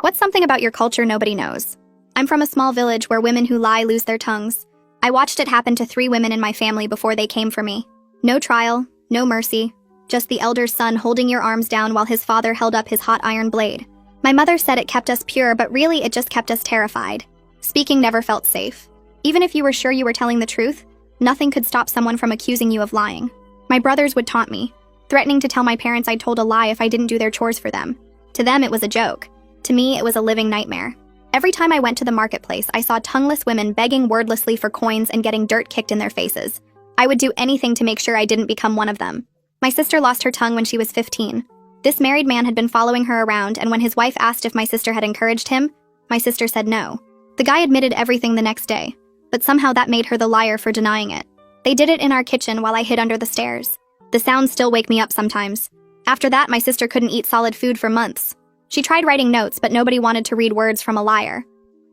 What's something about your culture nobody knows? I'm from a small village where women who lie lose their tongues. I watched it happen to 3 women in my family before they came for me. No trial, no mercy, just the elder son holding your arms down while his father held up his hot iron blade. My mother said it kept us pure, but really it just kept us terrified. Speaking never felt safe. Even if you were sure you were telling the truth, nothing could stop someone from accusing you of lying. My brothers would taunt me, threatening to tell my parents I'd told a lie if I didn't do their chores for them. To them, it was a joke. To me, it was a living nightmare. Every time I went to the marketplace, I saw tongueless women begging wordlessly for coins and getting dirt kicked in their faces. I would do anything to make sure I didn't become one of them. My sister lost her tongue when she was 15. This married man had been following her around, and when his wife asked if my sister had encouraged him, my sister said no. The guy admitted everything the next day, but somehow that made her the liar for denying it. They did it in our kitchen while I hid under the stairs. The sounds still wake me up sometimes. After that, my sister couldn't eat solid food for months. She tried writing notes, but nobody wanted to read words from a liar.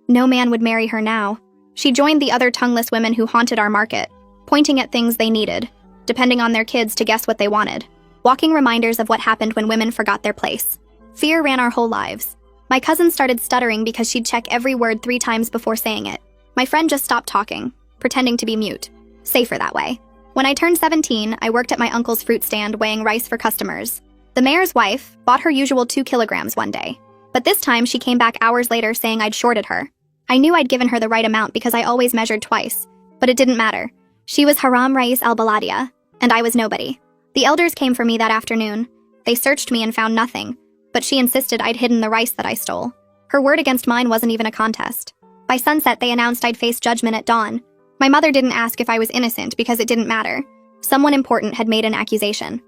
No man would marry her now. She joined the other tongueless women who haunted our market, pointing at things they needed, depending on their kids to guess what they wanted. Walking reminders of what happened when women forgot their place. Fear ran our whole lives. My cousin started stuttering because she'd check every word 3 times before saying it. My friend just stopped talking, pretending to be mute. Safer that way. When I turned 17, I worked at my uncle's fruit stand weighing rice for customers. The mayor's wife bought her usual 2 kilograms one day, but this time she came back hours later saying I'd shorted her. I knew I'd given her the right amount because I always measured twice, but it didn't matter. She was Haram Rais al-Baladia, and I was nobody. The elders came for me that afternoon. They searched me and found nothing, but she insisted I'd hidden the rice that I stole. Her word against mine wasn't even a contest. By sunset, they announced I'd face judgment at dawn. My mother didn't ask if I was innocent because it didn't matter. Someone important had made an accusation.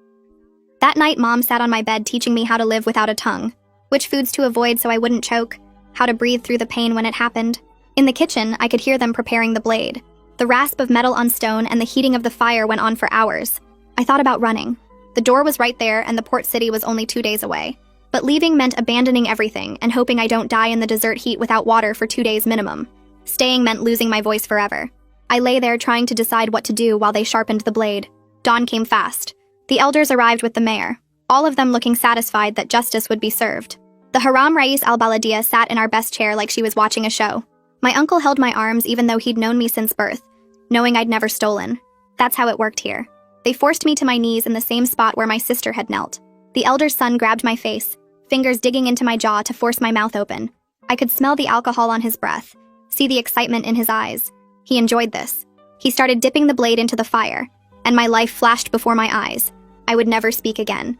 That night, Mom sat on my bed teaching me how to live without a tongue, which foods to avoid so I wouldn't choke, how to breathe through the pain when it happened. In the kitchen, I could hear them preparing the blade. The rasp of metal on stone and the heating of the fire went on for hours. I thought about running. The door was right there and the port city was only 2 days away. But leaving meant abandoning everything and hoping I don't die in the desert heat without water for 2 days minimum. Staying meant losing my voice forever. I lay there trying to decide what to do while they sharpened the blade. Dawn came fast. The elders arrived with the mayor, all of them looking satisfied that justice would be served. The Haram Rais al-Baladia sat in our best chair like she was watching a show. My uncle held my arms even though he'd known me since birth, knowing I'd never stolen. That's how it worked here. They forced me to my knees in the same spot where my sister had knelt. The elder's son grabbed my face, fingers digging into my jaw to force my mouth open. I could smell the alcohol on his breath, see the excitement in his eyes. He enjoyed this. He started dipping the blade into the fire, and my life flashed before my eyes. I would never speak again.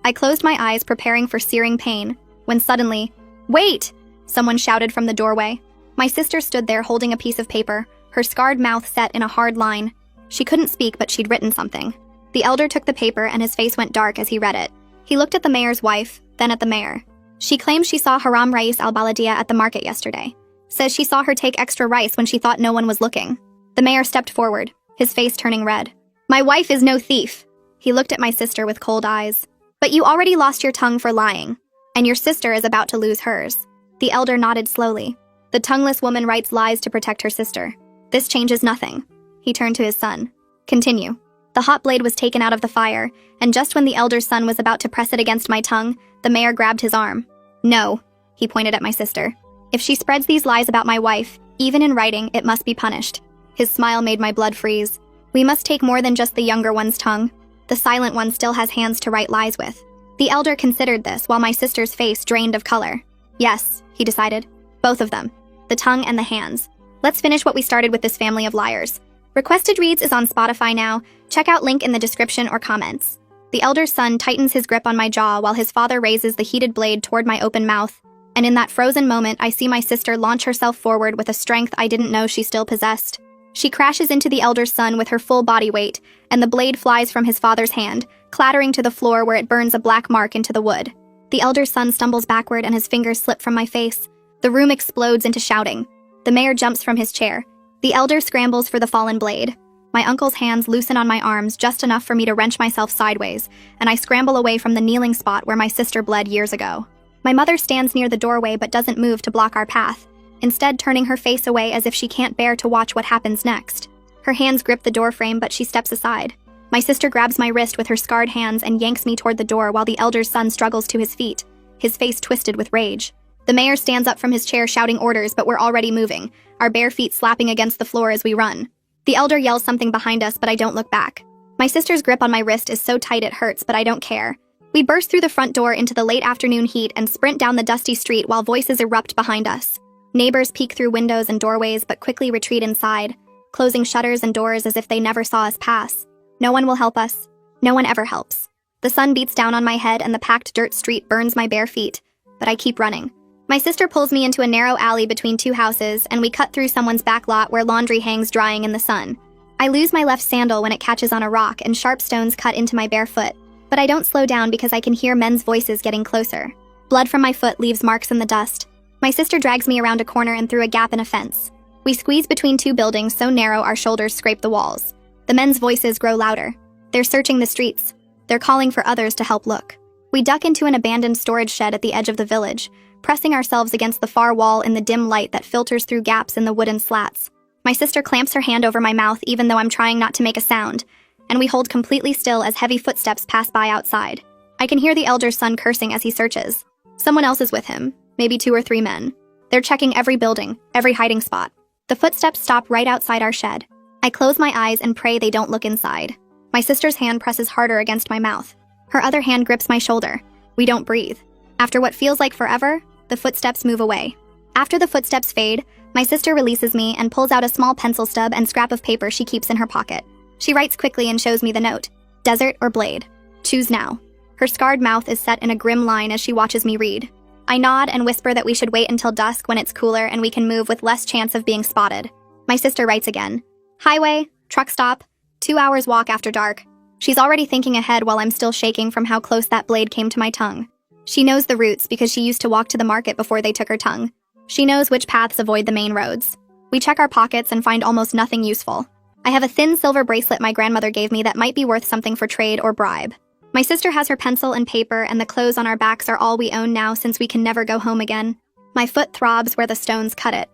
I closed my eyes, preparing for searing pain, when suddenly, "Wait!" someone shouted from the doorway. My sister stood there holding a piece of paper, her scarred mouth set in a hard line. She couldn't speak, but she'd written something. The elder took the paper and his face went dark as he read it. He looked at the mayor's wife, then at the mayor. She claims she saw Haram Rais al-Baladia at the market yesterday. Says she saw her take extra rice when she thought no one was looking. The mayor stepped forward, his face turning red. "My wife is no thief." He looked at my sister with cold eyes. "But you already lost your tongue for lying, and your sister is about to lose hers." The elder nodded slowly. The tongueless woman writes lies to protect her sister. This changes nothing. He turned to his son. "Continue." The hot blade was taken out of the fire, and just when the elder's son was about to press it against my tongue, the mayor grabbed his arm. "No," he pointed at my sister. "If she spreads these lies about my wife, even in writing, it must be punished." His smile made my blood freeze. "We must take more than just the younger one's tongue. The silent one still has hands to write lies with." The elder considered this while my sister's face drained of color. "Yes," he decided. "Both of them. The tongue and the hands. Let's finish what we started with this family of liars." Requested Reads is on Spotify now. Check out link in the description or comments. The elder's son tightens his grip on my jaw while his father raises the heated blade toward my open mouth. And in that frozen moment, I see my sister launch herself forward with a strength I didn't know she still possessed. She crashes into the elder's son with her full body weight, and the blade flies from his father's hand, clattering to the floor where it burns a black mark into the wood. The elder's son stumbles backward and his fingers slip from my face. The room explodes into shouting. The mayor jumps from his chair. The elder scrambles for the fallen blade. My uncle's hands loosen on my arms just enough for me to wrench myself sideways, and I scramble away from the kneeling spot where my sister bled years ago. My mother stands near the doorway but doesn't move to block our path, instead turning her face away as if she can't bear to watch what happens next. Her hands grip the doorframe, but she steps aside. My sister grabs my wrist with her scarred hands and yanks me toward the door while the elder's son struggles to his feet, his face twisted with rage. The mayor stands up from his chair shouting orders, but we're already moving, our bare feet slapping against the floor as we run. The elder yells something behind us, but I don't look back. My sister's grip on my wrist is so tight it hurts, but I don't care. We burst through the front door into the late afternoon heat and sprint down the dusty street while voices erupt behind us. Neighbors peek through windows and doorways but quickly retreat inside, closing shutters and doors as if they never saw us pass. No one will help us. No one ever helps. The sun beats down on my head and the packed dirt street burns my bare feet, but I keep running. My sister pulls me into a narrow alley between two houses and we cut through someone's back lot where laundry hangs drying in the sun. I lose my left sandal when it catches on a rock and sharp stones cut into my bare foot, but I don't slow down because I can hear men's voices getting closer. Blood from my foot leaves marks in the dust. My sister drags me around a corner and through a gap in a fence. We squeeze between two buildings so narrow our shoulders scrape the walls. The men's voices grow louder. They're searching the streets. They're calling for others to help look. We duck into an abandoned storage shed at the edge of the village, pressing ourselves against the far wall in the dim light that filters through gaps in the wooden slats. My sister clamps her hand over my mouth even though I'm trying not to make a sound, and we hold completely still as heavy footsteps pass by outside. I can hear the elder's son cursing as he searches. Someone else is with him, maybe 2 or 3 men. They're checking every building, every hiding spot. The footsteps stop right outside our shed. I close my eyes and pray they don't look inside. My sister's hand presses harder against my mouth. Her other hand grips my shoulder. We don't breathe. After what feels like forever, the footsteps move away. After the footsteps fade, my sister releases me and pulls out a small pencil stub and scrap of paper she keeps in her pocket. She writes quickly and shows me the note. Desert or Blade? Choose now. Her scarred mouth is set in a grim line as she watches me read. I nod and whisper that we should wait until dusk when it's cooler and we can move with less chance of being spotted. My sister writes again. Highway, truck stop, 2 hours walk after dark. She's already thinking ahead while I'm still shaking from how close that blade came to my tongue. She knows the routes because she used to walk to the market before they took her tongue. She knows which paths avoid the main roads. We check our pockets and find almost nothing useful. I have a thin silver bracelet my grandmother gave me that might be worth something for trade or bribe. My sister has her pencil and paper, and the clothes on our backs are all we own now since we can never go home again. My foot throbs where the stones cut it.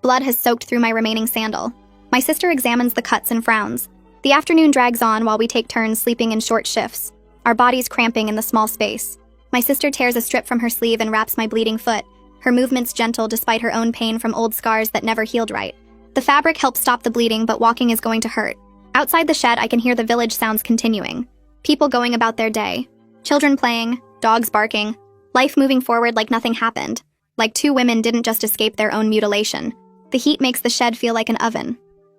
Blood has soaked through my remaining sandal. My sister examines the cuts and frowns. The afternoon drags on while we take turns sleeping in short shifts, our bodies cramping in the small space. My sister tears a strip from her sleeve and wraps my bleeding foot, her movements gentle despite her own pain from old scars that never healed right. The fabric helps stop the bleeding, but walking is going to hurt. Outside the shed, I can hear the village sounds continuing. People going about their day. Children playing, dogs barking, life moving forward like nothing happened. Like 2 women didn't just escape their own mutilation. The heat makes the shed feel like an oven.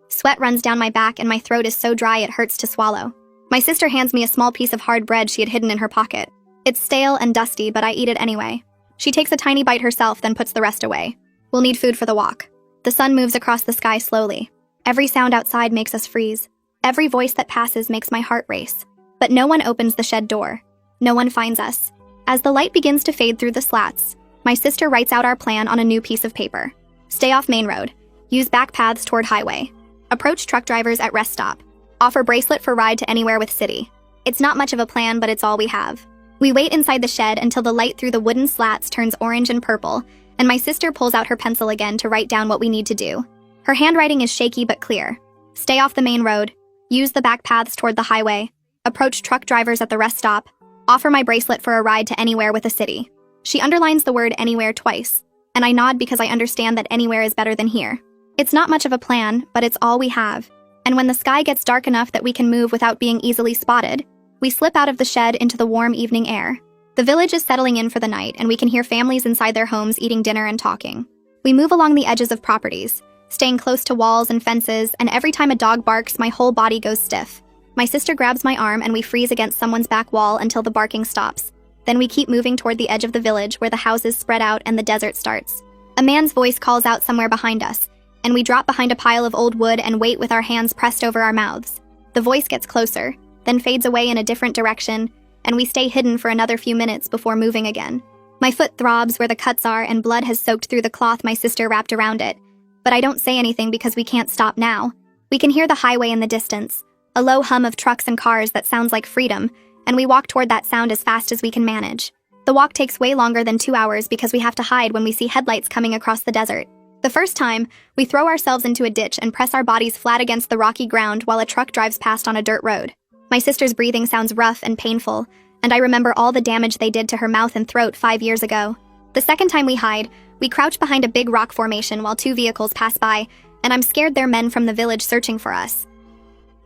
Sweat runs down my back and my throat is so dry it hurts to swallow. My sister hands me a small piece of hard bread she had hidden in her pocket. It's stale and dusty, but I eat it anyway. She takes a tiny bite herself, then puts the rest away. We'll need food for the walk. The sun moves across the sky slowly. Every sound outside makes us freeze. Every voice that passes makes my heart race. But no one opens the shed door. No one finds us. As the light begins to fade through the slats, my sister writes out our plan on a new piece of paper. Stay off main road. Use back paths toward highway. Approach truck drivers at rest stop. Offer bracelet for ride to anywhere with city. It's not much of a plan, but it's all we have. We wait inside the shed until the light through the wooden slats turns orange and purple, and my sister pulls out her pencil again to write down what we need to do. Her handwriting is shaky but clear. Stay off the main road. Use the back paths toward the highway. Approach truck drivers at the rest stop. Offer my bracelet for a ride to anywhere with a city. She underlines the word anywhere twice, and I nod because I understand that anywhere is better than here. It's not much of a plan, but it's all we have. And when the sky gets dark enough that we can move without being easily spotted, we slip out of the shed into the warm evening air. The village is settling in for the night, and we can hear families inside their homes eating dinner and talking. We move along the edges of properties, staying close to walls and fences, and every time a dog barks, my whole body goes stiff. My sister grabs my arm and we freeze against someone's back wall until the barking stops. Then we keep moving toward the edge of the village where the houses spread out and the desert starts. A man's voice calls out somewhere behind us, and we drop behind a pile of old wood and wait with our hands pressed over our mouths. The voice gets closer, then fades away in a different direction, and we stay hidden for another few minutes before moving again. My foot throbs where the cuts are and blood has soaked through the cloth my sister wrapped around it, but I don't say anything because we can't stop now. We can hear the highway in the distance, a low hum of trucks and cars that sounds like freedom, and we walk toward that sound as fast as we can manage. The walk takes way longer than 2 hours because we have to hide when we see headlights coming across the desert. The first time, we throw ourselves into a ditch and press our bodies flat against the rocky ground while a truck drives past on a dirt road. My sister's breathing sounds rough and painful, and I remember all the damage they did to her mouth and throat 5 years ago. The second time we hide, we crouch behind a big rock formation while two vehicles pass by, and I'm scared they're men from the village searching for us.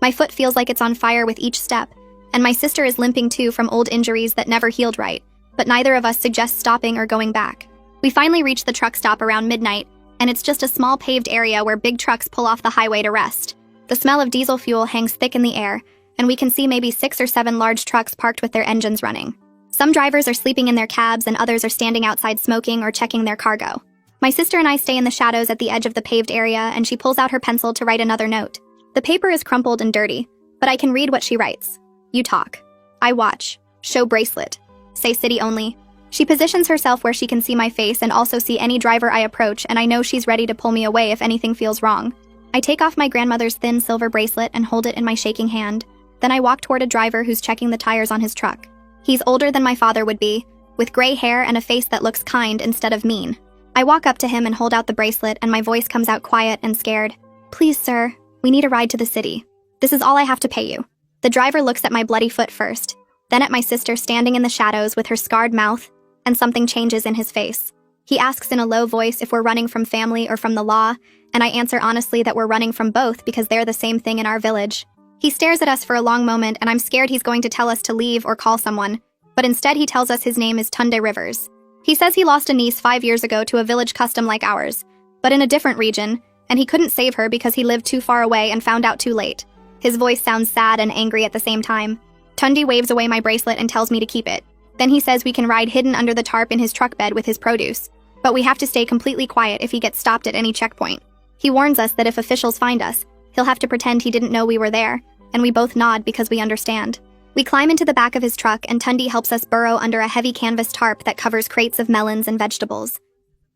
My foot feels like it's on fire with each step, and my sister is limping too from old injuries that never healed right, but neither of us suggests stopping or going back. We finally reach the truck stop around midnight, and it's just a small paved area where big trucks pull off the highway to rest. The smell of diesel fuel hangs thick in the air, and we can see maybe 6 or 7 large trucks parked with their engines running. Some drivers are sleeping in their cabs and others are standing outside smoking or checking their cargo. My sister and I stay in the shadows at the edge of the paved area, and she pulls out her pencil to write another note. The paper is crumpled and dirty, but I can read what she writes. You talk. I watch. Show bracelet. Say city only. She positions herself where she can see my face and also see any driver I approach, and I know she's ready to pull me away if anything feels wrong. I take off my grandmother's thin silver bracelet and hold it in my shaking hand. Then I walk toward a driver who's checking the tires on his truck. He's older than my father would be, with gray hair and a face that looks kind instead of mean. I walk up to him and hold out the bracelet, and my voice comes out quiet and scared. Please, sir, we need a ride to the city. This is all I have to pay you. The driver looks at my bloody foot first, then at my sister standing in the shadows with her scarred mouth, and something changes in his face. He asks in a low voice if we're running from family or from the law, and I answer honestly that we're running from both because they're the same thing in our village. He stares at us for a long moment, and I'm scared he's going to tell us to leave or call someone, but instead he tells us his name is Tunde Rivers. He says he lost a niece 5 years ago to a village custom like ours, but in a different region, and he couldn't save her because he lived too far away and found out too late. His voice sounds sad and angry at the same time. Tunde waves away my bracelet and tells me to keep it. Then he says we can ride hidden under the tarp in his truck bed with his produce, but we have to stay completely quiet if he gets stopped at any checkpoint. He warns us that if officials find us, he'll have to pretend he didn't know we were there, and we both nod because we understand. We climb into the back of his truck, and Tunde helps us burrow under a heavy canvas tarp that covers crates of melons and vegetables.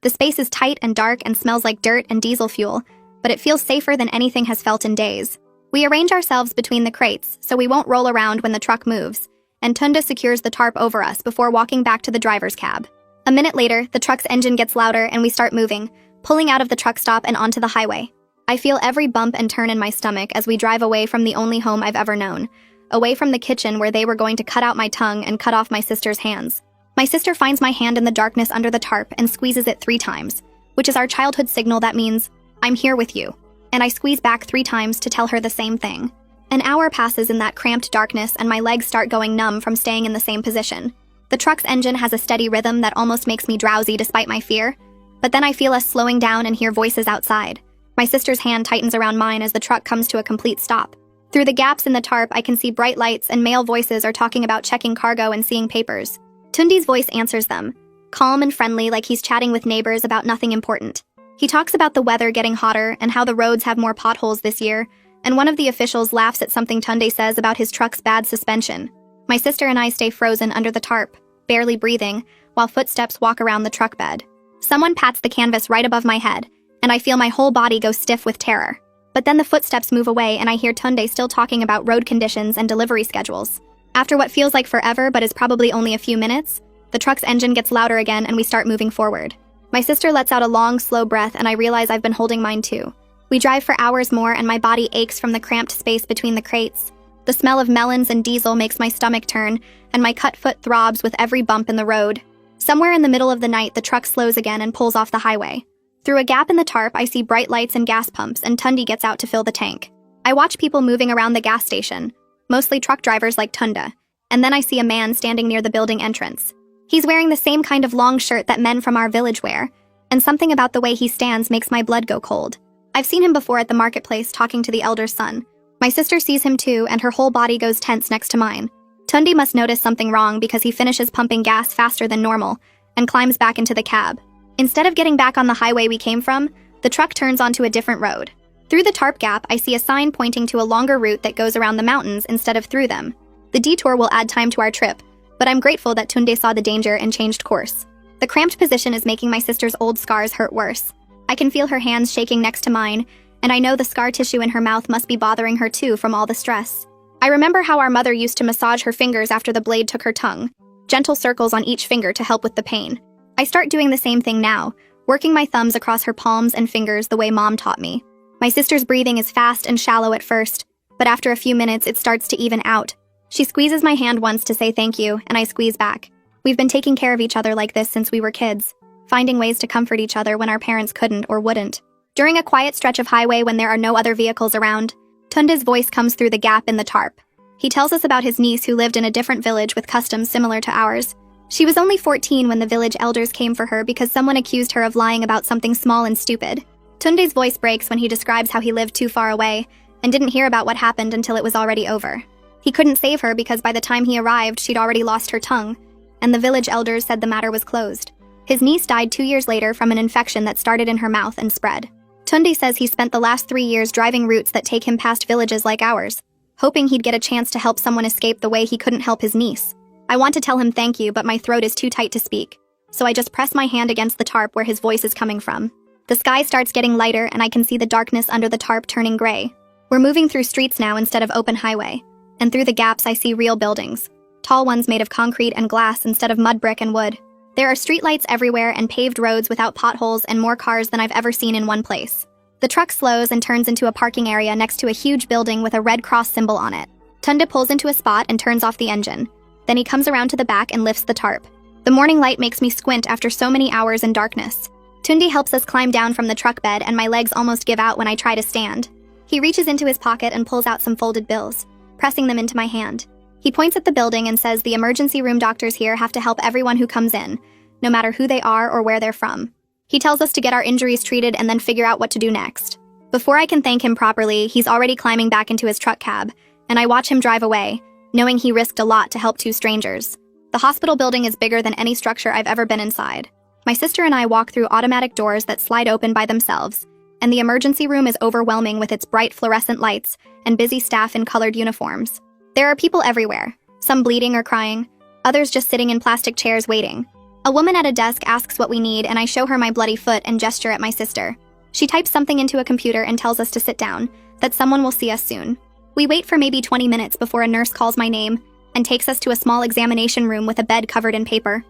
The space is tight and dark and smells like dirt and diesel fuel, but it feels safer than anything has felt in days. We arrange ourselves between the crates so we won't roll around when the truck moves, and Tunde secures the tarp over us before walking back to the driver's cab. A minute later, the truck's engine gets louder and we start moving, pulling out of the truck stop and onto the highway. I feel every bump and turn in my stomach as we drive away from the only home I've ever known, away from the kitchen where they were going to cut out my tongue and cut off my sister's hands. My sister finds my hand in the darkness under the tarp and squeezes it 3 times, which is our childhood signal that means, I'm here with you. And I squeeze back 3 times to tell her the same thing. An hour passes in that cramped darkness and my legs start going numb from staying in the same position. The truck's engine has a steady rhythm that almost makes me drowsy despite my fear, but then I feel us slowing down and hear voices outside. My sister's hand tightens around mine as the truck comes to a complete stop. Through the gaps in the tarp, I can see bright lights and male voices are talking about checking cargo and seeing papers. Tunde's voice answers them, calm and friendly like he's chatting with neighbors about nothing important. He talks about the weather getting hotter and how the roads have more potholes this year, and one of the officials laughs at something Tunde says about his truck's bad suspension. My sister and I stay frozen under the tarp, barely breathing, while footsteps walk around the truck bed. Someone pats the canvas right above my head, and I feel my whole body go stiff with terror. But then the footsteps move away and I hear Tunde still talking about road conditions and delivery schedules. After what feels like forever but is probably only a few minutes, the truck's engine gets louder again and we start moving forward. My sister lets out a long, slow breath and I realize I've been holding mine too. We drive for hours more and my body aches from the cramped space between the crates. The smell of melons and diesel makes my stomach turn, and my cut foot throbs with every bump in the road. Somewhere in the middle of the night, the truck slows again and pulls off the highway. Through a gap in the tarp, I see bright lights and gas pumps, and Tunde gets out to fill the tank. I watch people moving around the gas station, mostly truck drivers like Tunde, and then I see a man standing near the building entrance. He's wearing the same kind of long shirt that men from our village wear, and something about the way he stands makes my blood go cold. I've seen him before at the marketplace talking to the elder's son. My sister sees him too, and her whole body goes tense next to mine. Tunde must notice something wrong because he finishes pumping gas faster than normal and climbs back into the cab. Instead of getting back on the highway we came from, the truck turns onto a different road. Through the tarp gap, I see a sign pointing to a longer route that goes around the mountains instead of through them. The detour will add time to our trip, but I'm grateful that Tunde saw the danger and changed course. The cramped position is making my sister's old scars hurt worse. I can feel her hands shaking next to mine, and I know the scar tissue in her mouth must be bothering her too from all the stress. I remember how our mother used to massage her fingers after the blade took her tongue, gentle circles on each finger to help with the pain. I start doing the same thing now, working my thumbs across her palms and fingers the way Mom taught me. My sister's breathing is fast and shallow at first, but after a few minutes it starts to even out. She squeezes my hand once to say thank you, and I squeeze back. We've been taking care of each other like this since we were kids. finding ways to comfort each other when our parents couldn't or wouldn't. During a quiet stretch of highway when there are no other vehicles around, Tunde's voice comes through the gap in the tarp. He tells us about his niece who lived in a different village with customs similar to ours. She was only 14 when the village elders came for her because someone accused her of lying about something small and stupid. Tunde's voice breaks when he describes how he lived too far away and didn't hear about what happened until it was already over. He couldn't save her because by the time he arrived, she'd already lost her tongue, and the village elders said the matter was closed. His niece died 2 years later from an infection that started in her mouth and spread. Tunde says he spent the last 3 years driving routes that take him past villages like ours, hoping he'd get a chance to help someone escape the way he couldn't help his niece. I want to tell him thank you, but my throat is too tight to speak, so I just press my hand against the tarp where his voice is coming from. The sky starts getting lighter and I can see the darkness under the tarp turning gray. We're moving through streets now instead of open highway, and through the gaps I see real buildings, tall ones made of concrete and glass instead of mud brick and wood. There are streetlights everywhere and paved roads without potholes and more cars than I've ever seen in one place. The truck slows and turns into a parking area next to a huge building with a red cross symbol on it. Tunde pulls into a spot and turns off the engine. Then he comes around to the back and lifts the tarp. The morning light makes me squint after so many hours in darkness. Tunde helps us climb down from the truck bed and my legs almost give out when I try to stand. He reaches into his pocket and pulls out some folded bills, pressing them into my hand. He points at the building and says the emergency room doctors here have to help everyone who comes in, no matter who they are or where they're from. He tells us to get our injuries treated and then figure out what to do next. Before I can thank him properly, he's already climbing back into his truck cab, and I watch him drive away, knowing he risked a lot to help 2 strangers. The hospital building is bigger than any structure I've ever been inside. My sister and I walk through automatic doors that slide open by themselves, and the emergency room is overwhelming with its bright fluorescent lights and busy staff in colored uniforms. There are people everywhere, some bleeding or crying, others just sitting in plastic chairs waiting. A woman at a desk asks what we need, and I show her my bloody foot and gesture at my sister. She types something into a computer and tells us to sit down, that someone will see us soon. We wait for maybe 20 minutes before a nurse calls my name and takes us to a small examination room with a bed covered in paper.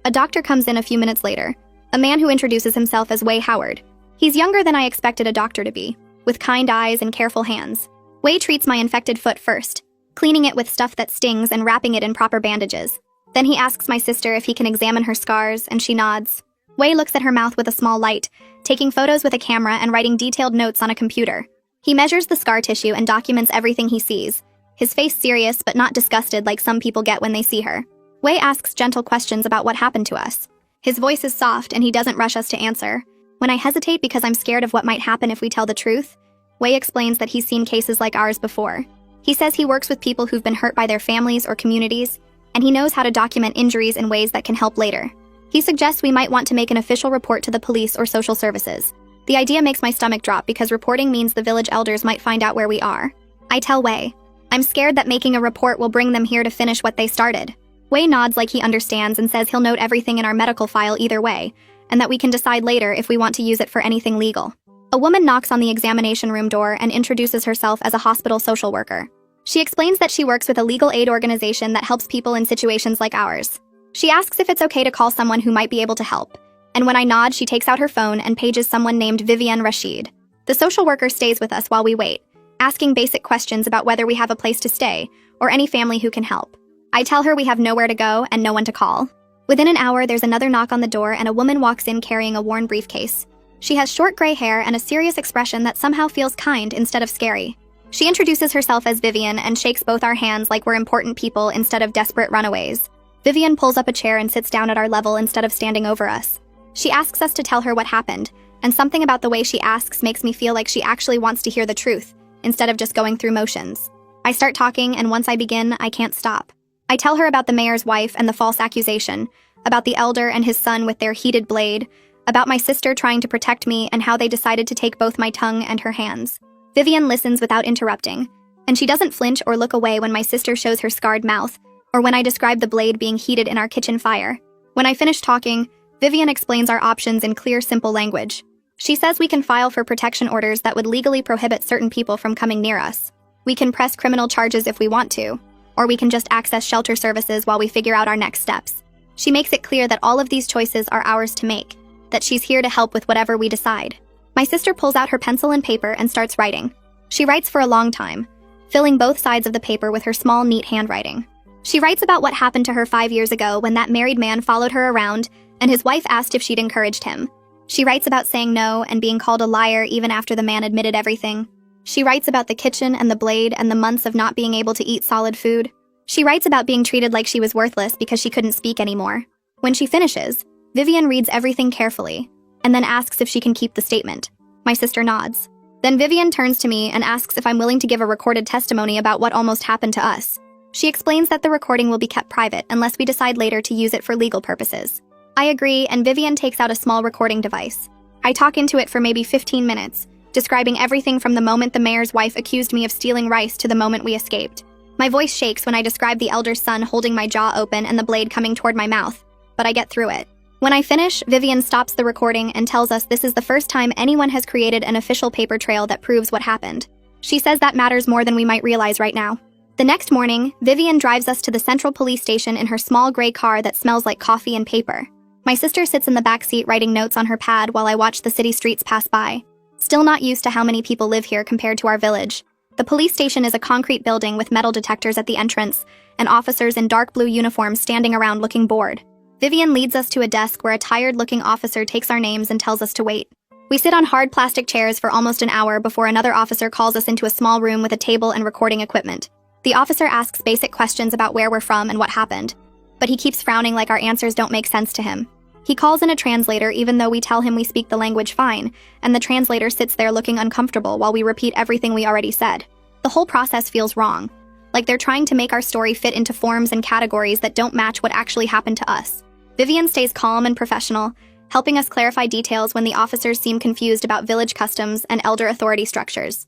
A doctor comes in a few minutes later, a man who introduces himself as Wei Howard. He's younger than I expected a doctor to be, with kind eyes and careful hands. Wei treats my infected foot first, cleaning it with stuff that stings and wrapping it in proper bandages. Then he asks my sister if he can examine her scars, and she nods. Wei looks at her mouth with a small light, taking photos with a camera and writing detailed notes on a computer. He measures the scar tissue and documents everything he sees, his face serious but not disgusted like some people get when they see her. Wei asks gentle questions about what happened to us. His voice is soft and he doesn't rush us to answer. When I hesitate because I'm scared of what might happen if we tell the truth, Wei explains that he's seen cases like ours before. He says he works with people who've been hurt by their families or communities, and he knows how to document injuries in ways that can help later. He suggests we might want to make an official report to the police or social services. The idea makes my stomach drop because reporting means the village elders might find out where we are. I tell Wei, I'm scared that making a report will bring them here to finish what they started. Wei nods like he understands and says he'll note everything in our medical file either way, and that we can decide later if we want to use it for anything legal. A woman knocks on the examination room door and introduces herself as a hospital social worker. She explains that she works with a legal aid organization that helps people in situations like ours. She asks if it's okay to call someone who might be able to help, and when I nod, she takes out her phone and pages someone named Vivian Rashid. The social worker stays with us while we wait, asking basic questions about whether we have a place to stay or any family who can help. I tell her we have nowhere to go and no one to call. Within an hour, there's another knock on the door and a woman walks in carrying a worn briefcase. She has short gray hair and a serious expression that somehow feels kind instead of scary. She introduces herself as Vivian and shakes both our hands like we're important people instead of desperate runaways. Vivian pulls up a chair and sits down at our level instead of standing over us. She asks us to tell her what happened, and something about the way she asks makes me feel like she actually wants to hear the truth, instead of just going through motions. I start talking, and once I begin, I can't stop. I tell her about the mayor's wife and the false accusation, about the elder and his son with their heated blade, about my sister trying to protect me and how they decided to take both my tongue and her hands. Vivian listens without interrupting, and she doesn't flinch or look away when my sister shows her scarred mouth, or when I describe the blade being heated in our kitchen fire. When I finish talking, Vivian explains our options in clear, simple language. She says we can file for protection orders that would legally prohibit certain people from coming near us. We can press criminal charges if we want to, or we can just access shelter services while we figure out our next steps. She makes it clear that all of these choices are ours to make, that she's here to help with whatever we decide. My sister pulls out her pencil and paper and starts writing. She writes for a long time, filling both sides of the paper with her small, neat handwriting. She writes about what happened to her 5 years ago when that married man followed her around and his wife asked if she'd encouraged him. She writes about saying no and being called a liar even after the man admitted everything. She writes about the kitchen and the blade and the months of not being able to eat solid food. She writes about being treated like she was worthless because she couldn't speak anymore. When she finishes, Vivian reads everything carefully and then asks if she can keep the statement. My sister nods. Then Vivian turns to me and asks if I'm willing to give a recorded testimony about what almost happened to us. She explains that the recording will be kept private unless we decide later to use it for legal purposes. I agree, and Vivian takes out a small recording device. I talk into it for maybe 15 minutes, describing everything from the moment the mayor's wife accused me of stealing rice to the moment we escaped. My voice shakes when I describe the elder son holding my jaw open and the blade coming toward my mouth, but I get through it. When I finish, Vivian stops the recording and tells us this is the first time anyone has created an official paper trail that proves what happened. She says that matters more than we might realize right now. The next morning, Vivian drives us to the central police station in her small gray car that smells like coffee and paper. My sister sits in the back seat writing notes on her pad while I watch the city streets pass by. Still not used to how many people live here compared to our village. The police station is a concrete building with metal detectors at the entrance and officers in dark blue uniforms standing around looking bored. Vivian leads us to a desk where a tired-looking officer takes our names and tells us to wait. We sit on hard plastic chairs for almost an hour before another officer calls us into a small room with a table and recording equipment. The officer asks basic questions about where we're from and what happened, but he keeps frowning like our answers don't make sense to him. He calls in a translator even though we tell him we speak the language fine, and the translator sits there looking uncomfortable while we repeat everything we already said. The whole process feels wrong, like they're trying to make our story fit into forms and categories that don't match what actually happened to us. Vivian stays calm and professional, helping us clarify details when the officers seem confused about village customs and elder authority structures.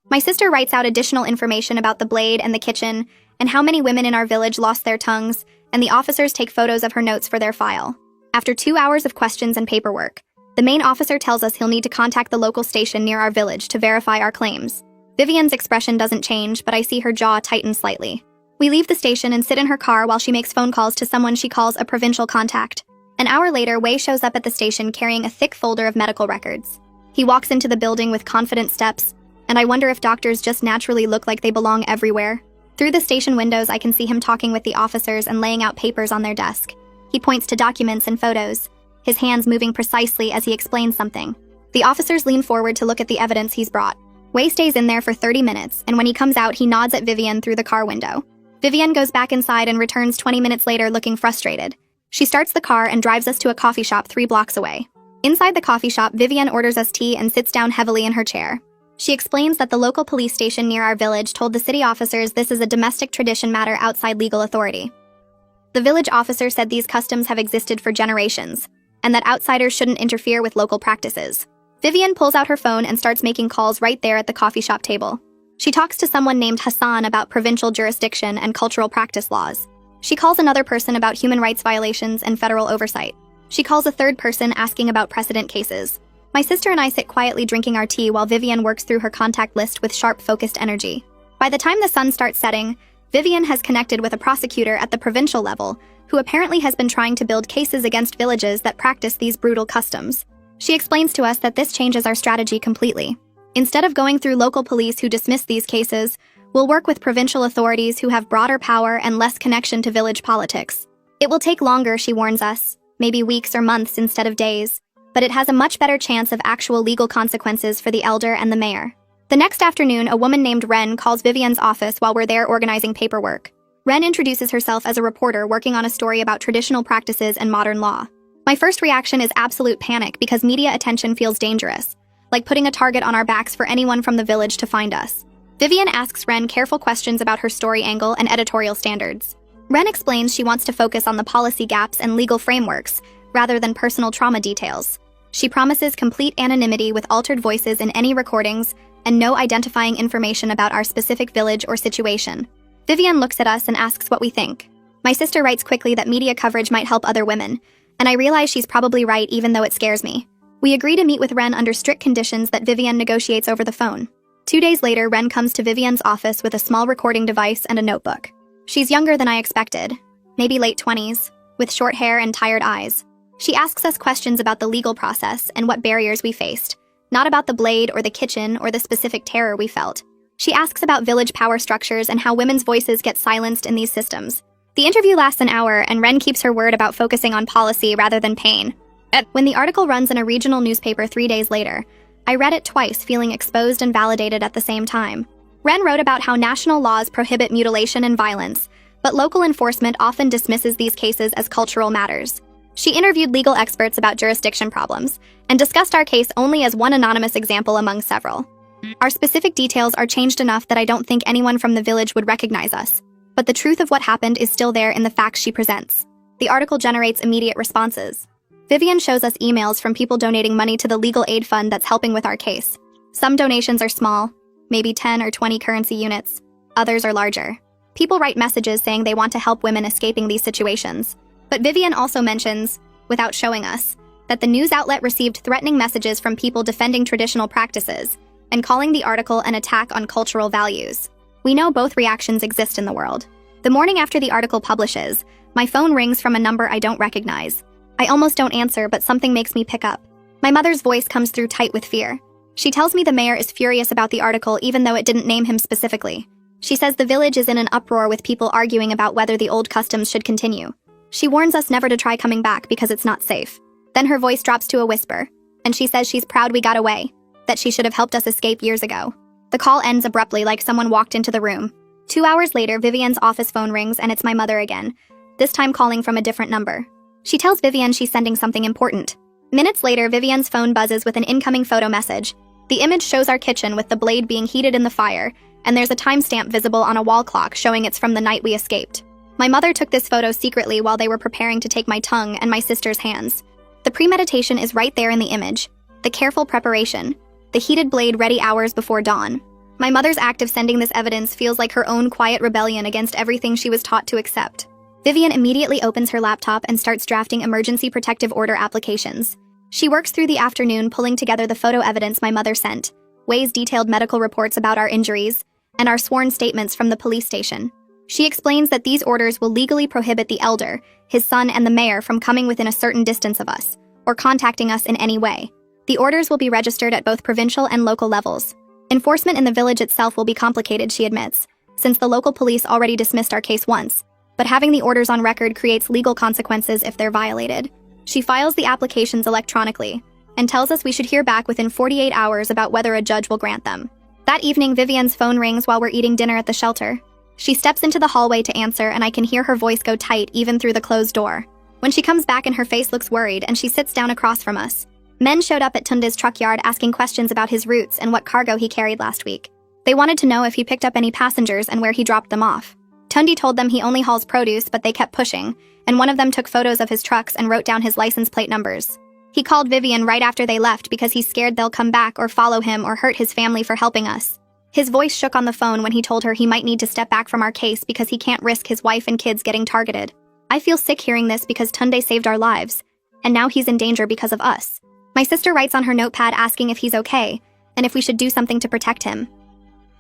My sister writes out additional information about the blade and the kitchen, and how many women in our village lost their tongues, and the officers take photos of her notes for their file. After 2 hours of questions and paperwork, the main officer tells us he'll need to contact the local station near our village to verify our claims. Vivian's expression doesn't change, but I see her jaw tighten slightly. We leave the station and sit in her car while she makes phone calls to someone she calls a provincial contact. An hour later, Wei shows up at the station carrying a thick folder of medical records. He walks into the building with confident steps, and I wonder if doctors just naturally look like they belong everywhere. Through the station windows, I can see him talking with the officers and laying out papers on their desk. He points to documents and photos, his hands moving precisely as he explains something. The officers lean forward to look at the evidence he's brought. Wei stays in there for 30 minutes, and when he comes out, he nods at Vivian through the car window. Vivian goes back inside and returns 20 minutes later looking frustrated. She starts the car and drives us to a coffee shop 3 blocks away. Inside the coffee shop, Vivian orders us tea and sits down heavily in her chair. She explains that the local police station near our village told the city officers this is a domestic tradition matter outside legal authority. The village officer said these customs have existed for generations, and that outsiders shouldn't interfere with local practices. Vivian pulls out her phone and starts making calls right there at the coffee shop table. She talks to someone named Hassan about provincial jurisdiction and cultural practice laws. She calls another person about human rights violations and federal oversight. She calls a third person asking about precedent cases. My sister and I sit quietly drinking our tea while Vivian works through her contact list with sharp, focused energy. By the time the sun starts setting, Vivian has connected with a prosecutor at the provincial level, who apparently has been trying to build cases against villages that practice these brutal customs. She explains to us that this changes our strategy completely. Instead of going through local police who dismiss these cases, we'll work with provincial authorities who have broader power and less connection to village politics. It will take longer, she warns us, maybe weeks or months instead of days, but it has a much better chance of actual legal consequences for the elder and the mayor. The next afternoon, a woman named Ren calls Vivian's office while we're there organizing paperwork. Ren introduces herself as a reporter working on a story about traditional practices and modern law. My first reaction is absolute panic because media attention feels dangerous, like putting a target on our backs for anyone from the village to find us. Vivian asks Ren careful questions about her story angle and editorial standards. Ren explains she wants to focus on the policy gaps and legal frameworks, rather than personal trauma details. She promises complete anonymity with altered voices in any recordings and no identifying information about our specific village or situation. Vivian looks at us and asks what we think. My sister writes quickly that media coverage might help other women, and I realize she's probably right even though it scares me. We agree to meet with Ren under strict conditions that Vivian negotiates over the phone. 2 days later, Ren comes to Vivian's office with a small recording device and a notebook. She's younger than I expected, maybe late 20s, with short hair and tired eyes. She asks us questions about the legal process and what barriers we faced, not about the blade or the kitchen or the specific terror we felt. She asks about village power structures and how women's voices get silenced in these systems. The interview lasts an hour, and Ren keeps her word about focusing on policy rather than pain. When the article runs in a regional newspaper 3 days later, I read it twice, feeling exposed and validated at the same time. Ren wrote about how national laws prohibit mutilation and violence, but local enforcement often dismisses these cases as cultural matters. She interviewed legal experts about jurisdiction problems, and discussed our case only as one anonymous example among several. Our specific details are changed enough that I don't think anyone from the village would recognize us, but the truth of what happened is still there in the facts she presents. The article generates immediate responses. Vivian shows us emails from people donating money to the legal aid fund that's helping with our case. Some donations are small, maybe 10 or 20 currency units. Others are larger. People write messages saying they want to help women escaping these situations. But Vivian also mentions, without showing us, that the news outlet received threatening messages from people defending traditional practices and calling the article an attack on cultural values. We know both reactions exist in the world. The morning after the article publishes, my phone rings from a number I don't recognize. I almost don't answer, but something makes me pick up. My mother's voice comes through tight with fear. She tells me the mayor is furious about the article even though it didn't name him specifically. She says the village is in an uproar with people arguing about whether the old customs should continue. She warns us never to try coming back because it's not safe. Then her voice drops to a whisper, and she says she's proud we got away, that she should have helped us escape years ago. The call ends abruptly like someone walked into the room. 2 hours later, Vivian's office phone rings and it's my mother again, this time calling from a different number. She tells Vivian she's sending something important. Minutes later, Vivian's phone buzzes with an incoming photo message. The image shows our kitchen with the blade being heated in the fire, and there's a timestamp visible on a wall clock showing it's from the night we escaped. My mother took this photo secretly while they were preparing to take my tongue and my sister's hands. The premeditation is right there in the image. The careful preparation. The heated blade ready hours before dawn. My mother's act of sending this evidence feels like her own quiet rebellion against everything she was taught to accept. Vivian immediately opens her laptop and starts drafting emergency protective order applications. She works through the afternoon pulling together the photo evidence my mother sent, weighs detailed medical reports about our injuries, and our sworn statements from the police station. She explains that these orders will legally prohibit the elder, his son, and the mayor from coming within a certain distance of us, or contacting us in any way. The orders will be registered at both provincial and local levels. Enforcement in the village itself will be complicated, she admits, since the local police already dismissed our case once, but having the orders on record creates legal consequences if they're violated. She files the applications electronically, and tells us we should hear back within 48 hours about whether a judge will grant them. That evening, Vivian's phone rings while we're eating dinner at the shelter. She steps into the hallway to answer, and I can hear her voice go tight even through the closed door. When she comes back and her face looks worried, and she sits down across from us. Men showed up at Tunde's truck yard asking questions about his routes and what cargo he carried last week. They wanted to know if he picked up any passengers and where he dropped them off. Tunde told them he only hauls produce, but they kept pushing, and one of them took photos of his trucks and wrote down his license plate numbers. He called Vivian right after they left because he's scared they'll come back or follow him or hurt his family for helping us. His voice shook on the phone when he told her he might need to step back from our case because he can't risk his wife and kids getting targeted. I feel sick hearing this because Tunde saved our lives, and now he's in danger because of us. My sister writes on her notepad asking if he's okay, and if we should do something to protect him.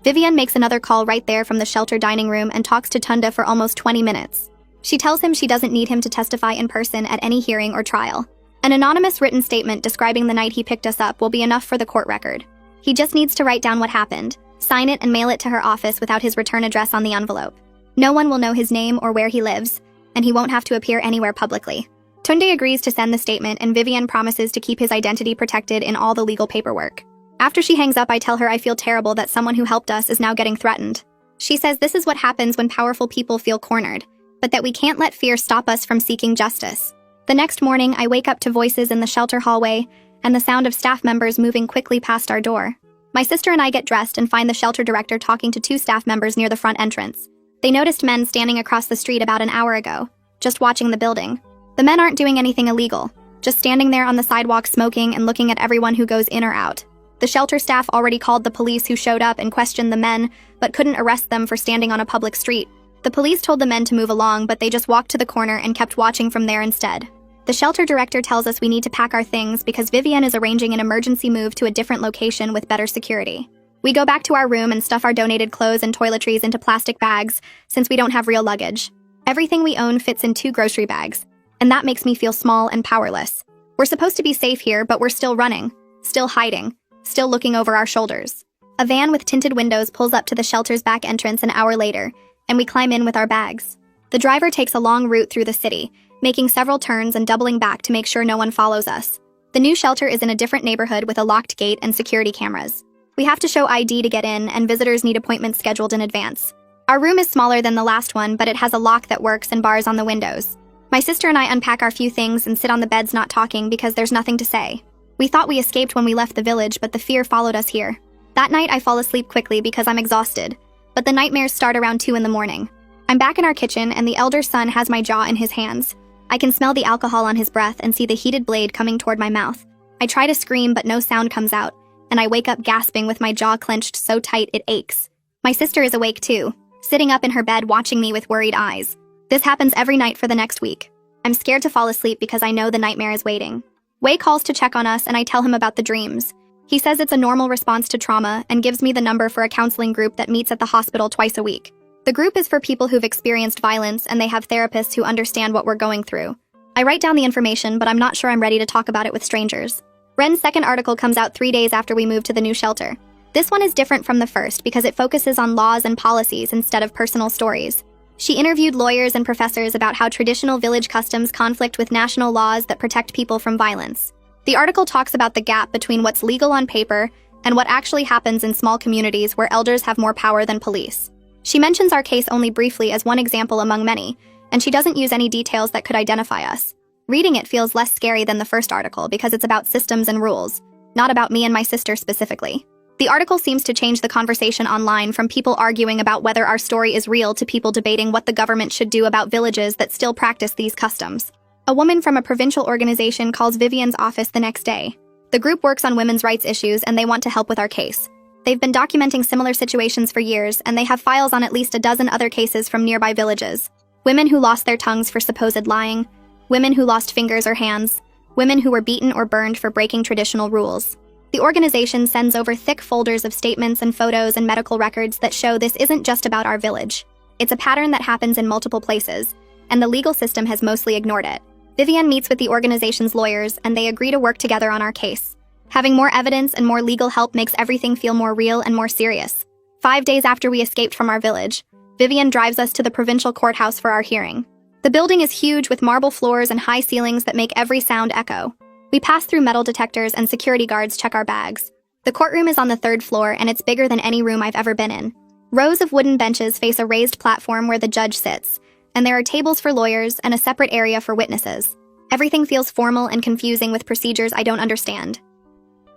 Vivian makes another call right there from the shelter dining room and talks to Tunde for almost 20 minutes. She tells him she doesn't need him to testify in person at any hearing or trial. An anonymous written statement describing the night he picked us up will be enough for the court record. He just needs to write down what happened, sign it, and mail it to her office without his return address on the envelope. No one will know his name or where he lives, and he won't have to appear anywhere publicly. Tunde agrees to send the statement, and Vivian promises to keep his identity protected in all the legal paperwork. After she hangs up, I tell her I feel terrible that someone who helped us is now getting threatened. She says this is what happens when powerful people feel cornered, but that we can't let fear stop us from seeking justice. The next morning, I wake up to voices in the shelter hallway and the sound of staff members moving quickly past our door. My sister and I get dressed and find the shelter director talking to 2 staff members near the front entrance. They noticed men standing across the street about an hour ago, just watching the building. The men aren't doing anything illegal, just standing there on the sidewalk smoking and looking at everyone who goes in or out. The shelter staff already called the police who showed up and questioned the men, but couldn't arrest them for standing on a public street. The police told the men to move along, but they just walked to the corner and kept watching from there instead. The shelter director tells us we need to pack our things because Vivian is arranging an emergency move to a different location with better security. We go back to our room and stuff our donated clothes and toiletries into plastic bags since we don't have real luggage. Everything we own fits in 2 grocery bags, and that makes me feel small and powerless. We're supposed to be safe here, but we're still running, still hiding, still looking over our shoulders. A van with tinted windows pulls up to the shelter's back entrance an hour later, and we climb in with our bags. The driver takes a long route through the city, making several turns and doubling back to make sure no one follows us. The new shelter is in a different neighborhood with a locked gate and security cameras. We have to show ID to get in, and visitors need appointments scheduled in advance. Our room is smaller than the last one, but it has a lock that works and bars on the windows. My sister and I unpack our few things and sit on the beds not talking because there's nothing to say. We thought we escaped when we left the village, but the fear followed us here. That night, I fall asleep quickly because I'm exhausted, but the nightmares start around 2 in the morning. I'm back in our kitchen, and the elder son has my jaw in his hands. I can smell the alcohol on his breath and see the heated blade coming toward my mouth. I try to scream, but no sound comes out, and I wake up gasping with my jaw clenched so tight it aches. My sister is awake too, sitting up in her bed watching me with worried eyes. This happens every night for the next week. I'm scared to fall asleep because I know the nightmare is waiting. Wei calls to check on us, and I tell him about the dreams. He says it's a normal response to trauma and gives me the number for a counseling group that meets at the hospital twice a week. The group is for people who've experienced violence, and they have therapists who understand what we're going through. I write down the information, but I'm not sure I'm ready to talk about it with strangers. Ren's second article comes out 3 days after we moved to the new shelter. This one is different from the first because it focuses on laws and policies instead of personal stories. She interviewed lawyers and professors about how traditional village customs conflict with national laws that protect people from violence. The article talks about the gap between what's legal on paper and what actually happens in small communities where elders have more power than police. She mentions our case only briefly as one example among many, and she doesn't use any details that could identify us. Reading it feels less scary than the first article because it's about systems and rules, not about me and my sister specifically. The article seems to change the conversation online from people arguing about whether our story is real to people debating what the government should do about villages that still practice these customs. A woman from a provincial organization calls Vivian's office the next day. The group works on women's rights issues, and they want to help with our case. They've been documenting similar situations for years, and they have files on at least a dozen other cases from nearby villages. Women who lost their tongues for supposed lying, women who lost fingers or hands, women who were beaten or burned for breaking traditional rules. The organization sends over thick folders of statements and photos and medical records that show this isn't just about our village. It's a pattern that happens in multiple places, and the legal system has mostly ignored it. Vivian meets with the organization's lawyers, and they agree to work together on our case. Having more evidence and more legal help makes everything feel more real and more serious. 5 days after we escaped from our village, Vivian drives us to the provincial courthouse for our hearing. The building is huge with marble floors and high ceilings that make every sound echo. We pass through metal detectors, and security guards check our bags. The courtroom is on the 3rd floor, and it's bigger than any room I've ever been in. Rows of wooden benches face a raised platform where the judge sits, and there are tables for lawyers and a separate area for witnesses. Everything feels formal and confusing with procedures I don't understand.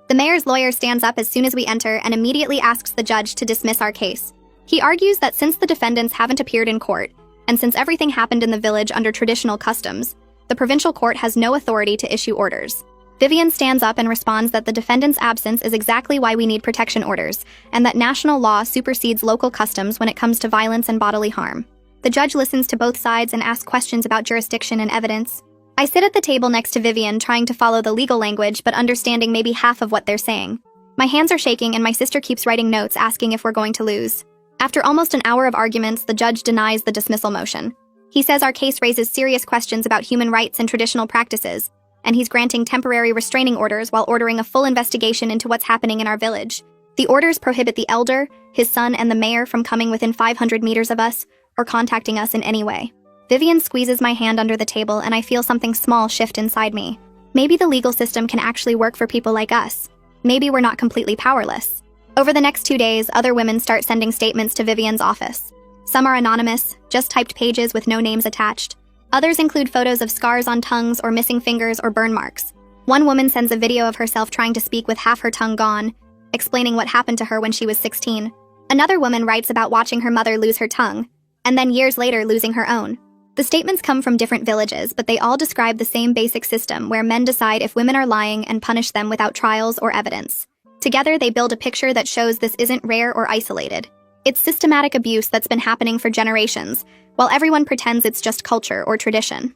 The mayor's lawyer stands up as soon as we enter and immediately asks the judge to dismiss our case. He argues that since the defendants haven't appeared in court, and since everything happened in the village under traditional customs, the provincial court has no authority to issue orders. Vivian stands up and responds that the defendant's absence is exactly why we need protection orders, and that national law supersedes local customs when it comes to violence and bodily harm. The judge listens to both sides and asks questions about jurisdiction and evidence. I sit at the table next to Vivian, trying to follow the legal language but understanding maybe half of what they're saying. My hands are shaking, and my sister keeps writing notes asking if we're going to lose. After almost an hour of arguments, the judge denies the dismissal motion. He says our case raises serious questions about human rights and traditional practices, and he's granting temporary restraining orders while ordering a full investigation into what's happening in our village. The orders prohibit the elder, his son, and the mayor from coming within 500 meters of us or contacting us in any way. Vivian squeezes my hand under the table, and I feel something small shift inside me. Maybe the legal system can actually work for people like us. Maybe we're not completely powerless. Over the next 2 days, other women start sending statements to Vivian's office. Some are anonymous, just typed pages with no names attached. Others include photos of scars on tongues or missing fingers or burn marks. One woman sends a video of herself trying to speak with half her tongue gone, explaining what happened to her when she was 16. Another woman writes about watching her mother lose her tongue, and then years later losing her own. The statements come from different villages, but they all describe the same basic system where men decide if women are lying and punish them without trials or evidence. Together, they build a picture that shows this isn't rare or isolated. It's systematic abuse that's been happening for generations, while everyone pretends it's just culture or tradition.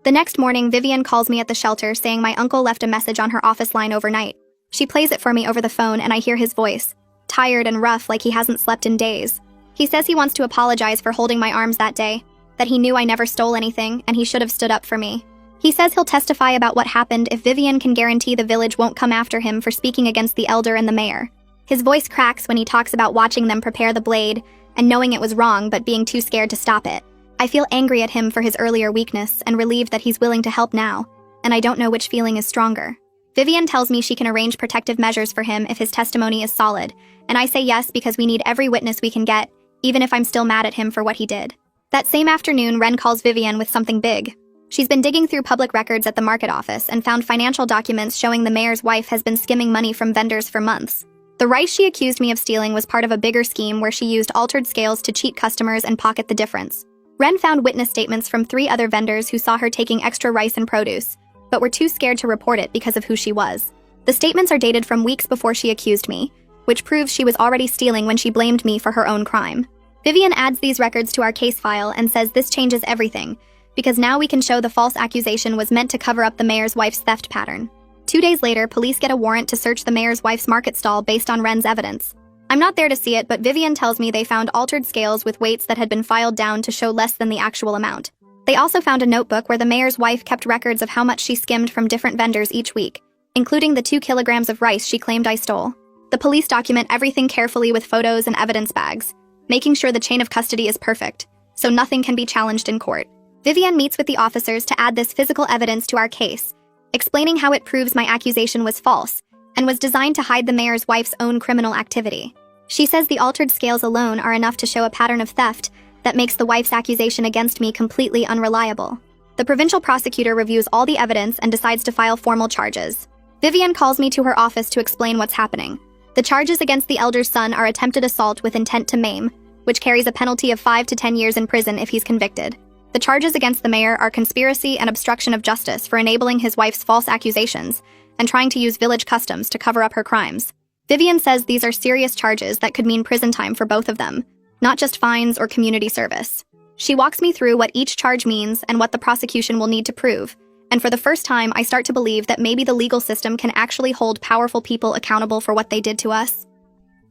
The next morning, Vivian calls me at the shelter saying my uncle left a message on her office line overnight. She plays it for me over the phone, and I hear his voice, tired and rough like he hasn't slept in days. He says he wants to apologize for holding my arms that day, that he knew I never stole anything and he should have stood up for me. He says he'll testify about what happened if Vivian can guarantee the village won't come after him for speaking against the elder and the mayor. His voice cracks when he talks about watching them prepare the blade and knowing it was wrong but being too scared to stop it. I feel angry at him for his earlier weakness and relieved that he's willing to help now, and I don't know which feeling is stronger. Vivian tells me she can arrange protective measures for him if his testimony is solid, and I say yes because we need every witness we can get, even if I'm still mad at him for what he did. That same afternoon, Ren calls Vivian with something big. She's been digging through public records at the market office and found financial documents showing the mayor's wife has been skimming money from vendors for months. The rice she accused me of stealing was part of a bigger scheme where she used altered scales to cheat customers and pocket the difference. Ren found witness statements from 3 other vendors who saw her taking extra rice and produce, but were too scared to report it because of who she was. The statements are dated from weeks before she accused me, which proves she was already stealing when she blamed me for her own crime. Vivian adds these records to our case file and says this changes everything, because now we can show the false accusation was meant to cover up the mayor's wife's theft pattern. 2 days later, police get a warrant to search the mayor's wife's market stall based on Ren's evidence. I'm not there to see it, but Vivian tells me they found altered scales with weights that had been filed down to show less than the actual amount. They also found a notebook where the mayor's wife kept records of how much she skimmed from different vendors each week, including the 2 kilograms of rice she claimed I stole. The police document everything carefully with photos and evidence bags, making sure the chain of custody is perfect, so nothing can be challenged in court. Vivian meets with the officers to add this physical evidence to our case, explaining how it proves my accusation was false and was designed to hide the mayor's wife's own criminal activity. She says the altered scales alone are enough to show a pattern of theft that makes the wife's accusation against me completely unreliable. The provincial prosecutor reviews all the evidence and decides to file formal charges. Vivian calls me to her office to explain what's happening. The charges against the elder's son are attempted assault with intent to maim, which carries a penalty of 5 to 10 years in prison if he's convicted. The charges against the mayor are conspiracy and obstruction of justice for enabling his wife's false accusations and trying to use village customs to cover up her crimes. Vivian says these are serious charges that could mean prison time for both of them, not just fines or community service. She walks me through what each charge means and what the prosecution will need to prove, and for the first time, I start to believe that maybe the legal system can actually hold powerful people accountable for what they did to us.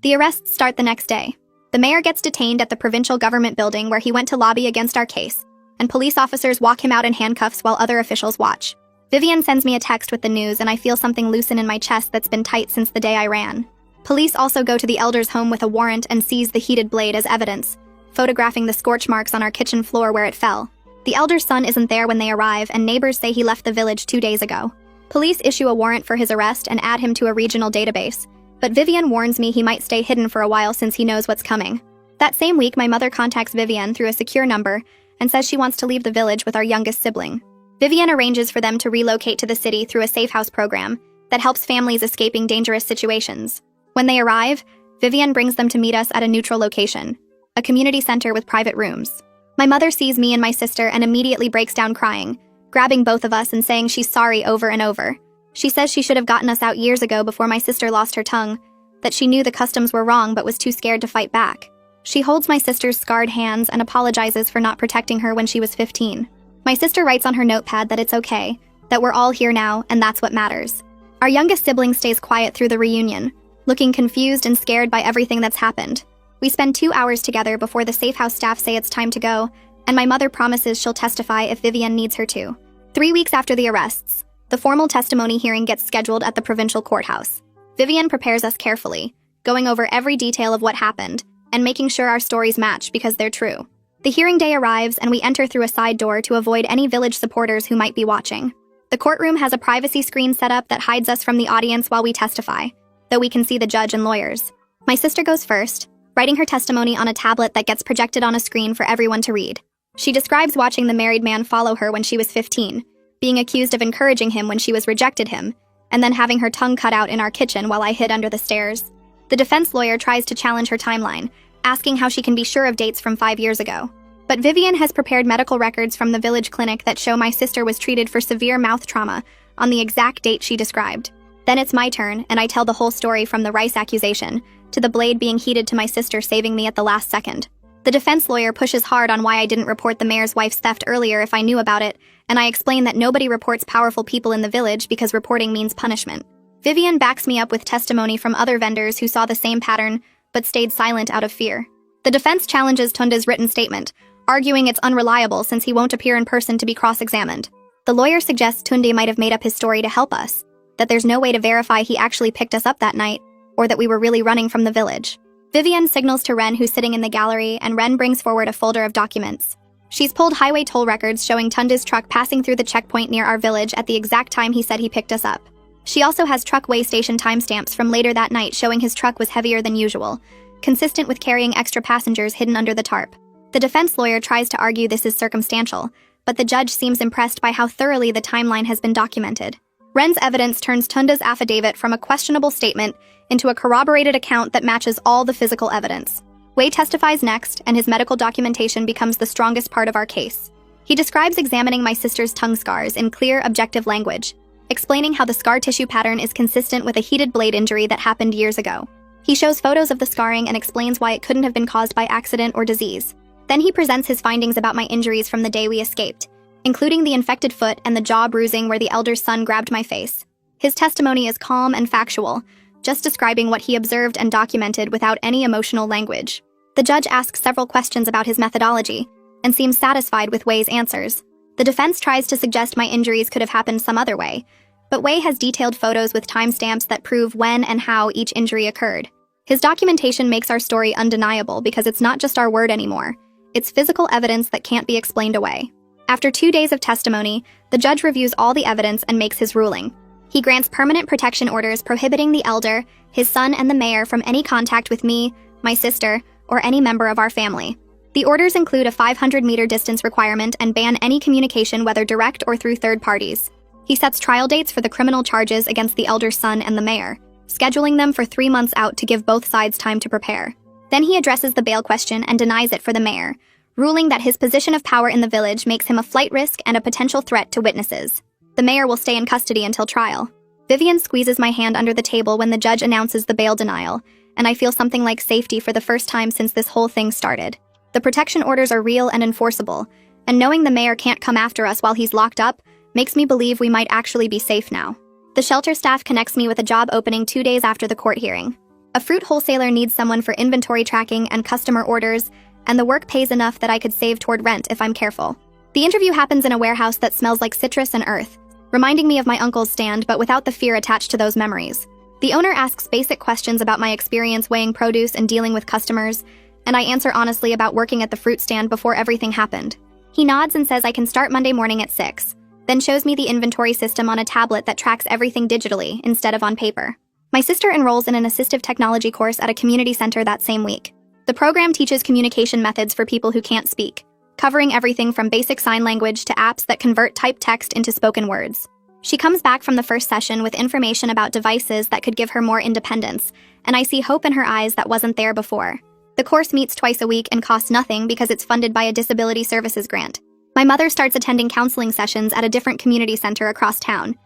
The arrests start the next day. The mayor gets detained at the provincial government building where he went to lobby against our case, and police officers walk him out in handcuffs while other officials watch. Vivian sends me a text with the news, and I feel something loosen in my chest that's been tight since the day I ran. Police also go to the elder's home with a warrant and seize the heated blade as evidence, photographing the scorch marks on our kitchen floor where it fell. The elder's son isn't there when they arrive, and neighbors say he left the village 2 days ago. Police issue a warrant for his arrest and add him to a regional database, but Vivian warns me he might stay hidden for a while since he knows what's coming. That same week, my mother contacts Vivian through a secure number and says she wants to leave the village with our youngest sibling. Vivian arranges for them to relocate to the city through a safe house program that helps families escaping dangerous situations. When they arrive, Vivian brings them to meet us at a neutral location, a community center with private rooms. My mother sees me and my sister and immediately breaks down crying, grabbing both of us and saying she's sorry over and over. She says she should have gotten us out years ago before my sister lost her tongue, that she knew the customs were wrong but was too scared to fight back. She holds my sister's scarred hands and apologizes for not protecting her when she was 15. My sister writes on her notepad that it's okay, that we're all here now, and that's what matters. Our youngest sibling stays quiet through the reunion, looking confused and scared by everything that's happened. We spend 2 hours together before the safe house staff say it's time to go, and my mother promises she'll testify if Vivian needs her to. 3 weeks after the arrests, the formal testimony hearing gets scheduled at the provincial courthouse. Vivian prepares us carefully, going over every detail of what happened, and making sure our stories match because they're true. The hearing day arrives, and we enter through a side door to avoid any village supporters who might be watching. The courtroom has a privacy screen set up that hides us from the audience while we testify, though we can see the judge and lawyers. My sister goes first, writing her testimony on a tablet that gets projected on a screen for everyone to read. She describes watching the married man follow her when she was 15, being accused of encouraging him when she was rejected him, and then having her tongue cut out in our kitchen while I hid under the stairs. The defense lawyer tries to challenge her timeline, asking how she can be sure of dates from 5 years ago. But Vivian has prepared medical records from the village clinic that show my sister was treated for severe mouth trauma on the exact date she described. Then it's my turn, and I tell the whole story from the rice accusation to the blade being heated to my sister saving me at the last second. The defense lawyer pushes hard on why I didn't report the mayor's wife's theft earlier if I knew about it, and I explain that nobody reports powerful people in the village because reporting means punishment. Vivian backs me up with testimony from other vendors who saw the same pattern but stayed silent out of fear. The defense challenges Tunde's written statement, arguing it's unreliable since he won't appear in person to be cross-examined. The lawyer suggests Tunde might have made up his story to help us, that there's no way to verify he actually picked us up that night, or that we were really running from the village. Vivian signals to Ren, who's sitting in the gallery, and Ren brings forward a folder of documents. She's pulled highway toll records showing Tunda's truck passing through the checkpoint near our village at the exact time he said he picked us up. She also has truck weigh station timestamps from later that night showing his truck was heavier than usual, consistent with carrying extra passengers hidden under the tarp. The defense lawyer tries to argue this is circumstantial, but the judge seems impressed by how thoroughly the timeline has been documented. Ren's evidence turns Tunda's affidavit from a questionable statement into a corroborated account that matches all the physical evidence. Wei testifies next, and his medical documentation becomes the strongest part of our case. He describes examining my sister's tongue scars in clear, objective language, explaining how the scar tissue pattern is consistent with a heated blade injury that happened years ago. He shows photos of the scarring and explains why it couldn't have been caused by accident or disease. Then he presents his findings about my injuries from the day we escaped, including the infected foot and the jaw bruising where the elder's son grabbed my face. His testimony is calm and factual, just describing what he observed and documented without any emotional language. The judge asks several questions about his methodology and seems satisfied with Wei's answers. The defense tries to suggest my injuries could have happened some other way, but Wei has detailed photos with timestamps that prove when and how each injury occurred. His documentation makes our story undeniable because it's not just our word anymore. It's physical evidence that can't be explained away. After 2 days of testimony, the judge reviews all the evidence and makes his ruling. He grants permanent protection orders prohibiting the elder, his son, and the mayor from any contact with me, my sister, or any member of our family. The orders include a 500-meter distance requirement and ban any communication whether direct or through third parties. He sets trial dates for the criminal charges against the elder's son and the mayor, scheduling them for 3 months out to give both sides time to prepare. Then he addresses the bail question and denies it for the mayor, ruling that his position of power in the village makes him a flight risk and a potential threat to witnesses. The mayor will stay in custody until trial. Vivian squeezes my hand under the table when the judge announces the bail denial, and I feel something like safety for the first time since this whole thing started. The protection orders are real and enforceable, and knowing the mayor can't come after us while he's locked up makes me believe we might actually be safe now. The shelter staff connects me with a job opening 2 days after the court hearing. A fruit wholesaler needs someone for inventory tracking and customer orders, and the work pays enough that I could save toward rent if I'm careful. The interview happens in a warehouse that smells like citrus and earth, reminding me of my uncle's stand but without the fear attached to those memories. The owner asks basic questions about my experience weighing produce and dealing with customers, and I answer honestly about working at the fruit stand before everything happened. He nods and says I can start Monday morning at 6, then shows me the inventory system on a tablet that tracks everything digitally instead of on paper. My sister enrolls in an assistive technology course at a community center that same week. The program teaches communication methods for people who can't speak, covering everything from basic sign language to apps that convert typed text into spoken words. She comes back from the first session with information about devices that could give her more independence, and I see hope in her eyes that wasn't there before. The course meets twice a week and costs nothing because it's funded by a disability services grant. My mother starts attending counseling sessions at a different community center across town.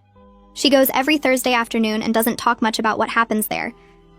She goes every Thursday afternoon and doesn't talk much about what happens there,